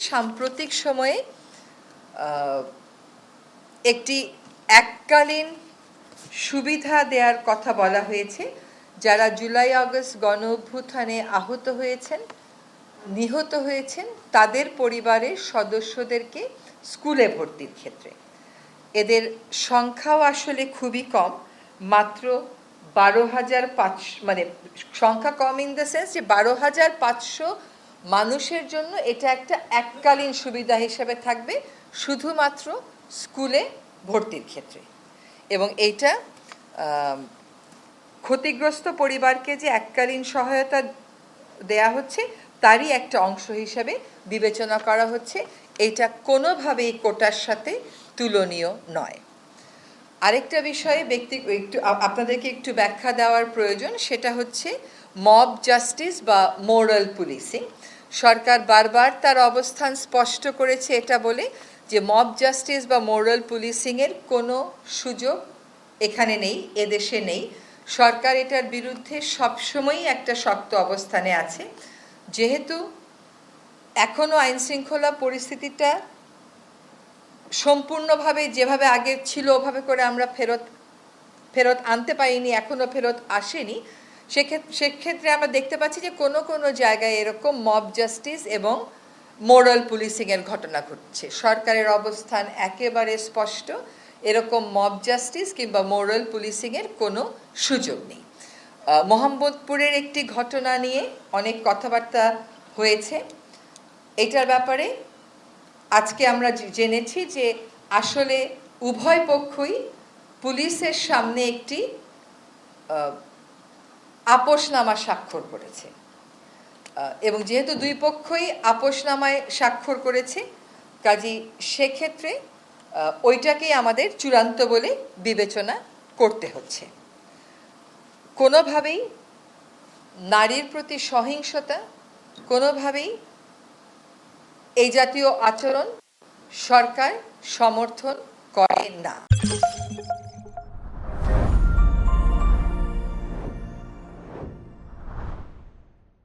সাম্প্রতিক সময়ে একটি এককালীন সুবিধা দেওয়ার কথা বলা হয়েছে যারা জুলাই আগস্ট গণ অভ্যুত্থানে আহত হয়েছেন, নিহত হয়েছেন, তাদের পরিবারের সদস্যদেরকে স্কুলে ভর্তির ক্ষেত্রে। এদের সংখ্যাও আসলে খুবই কম, মাত্র 12,500, মানে সংখ্যা কম ইন দ্য সেন্স যে 12,500 মানুষের জন্য এটা একটা এককালীন সুবিধা হিসেবে থাকবে শুধুমাত্র স্কুলে ভর্তির ক্ষেত্রে। এবং এইটা ক্ষতিগ্রস্ত পরিবারকে যে এককালীন সহায়তা দেয়া হচ্ছে তারই একটা অংশ হিসেবে বিবেচনা করা হচ্ছে। এইটা কোনোভাবেই কোটার সাথে তুলনীয় নয়। আরেকটা বিষয়ে একটু আপনাদেরকে একটু ব্যাখ্যা দেওয়ার প্রয়োজন, সেটা হচ্ছে মব জাস্টিস বা মোরাল পুলিশিং। সরকার বারবার তার অবস্থান স্পষ্ট করেছে এটা বলে যে মব জাস্টিস বা মোরাল পুলিশিংয়ের কোনো সুযোগ এখানে নেই, এদেশে নেই। সরকার এটার বিরুদ্ধে সবসময়ই একটা শক্ত অবস্থানে আছে। যেহেতু এখনও আইনশৃঙ্খলা পরিস্থিতিটা সম্পূর্ণভাবে যেভাবে আগে ছিল ওভাবে করে আমরা ফেরত আনতে পারিনি, এখনও ফেরত আসেনি, সেক্ষেত্রে আমরা দেখতে পাচ্ছি যে কোনো কোনো জায়গায় এরকম মব জাস্টিস এবং মোরাল পুলিশিংয়ের ঘটনা ঘটছে। সরকারের অবস্থান একেবারে স্পষ্ট, এরকম মব জাস্টিস কিংবা মোরাল পুলিশিংয়ের কোনো সুযোগ নেই। মোহাম্মদপুরের একটি ঘটনা নিয়ে অনেক কথাবার্তা হয়েছে। এটার ব্যাপারে আজকে আমরা জেনেছি যে আসলে উভয় পক্ষই পুলিশের সামনে একটি আপোসনামা স্বাক্ষর করেছে, এবং যেহেতু দুই পক্ষই আপোসনামায় স্বাক্ষর করেছে, কাজেই সেক্ষেত্রে ওইটাকেই আমাদের চূড়ান্ত বলে বিবেচনা করতে হচ্ছে। কোনোভাবেই নারীর প্রতি সহিংসতা, কোনোভাবেই এই জাতীয় আচরণ সরকার সমর্থন করে না।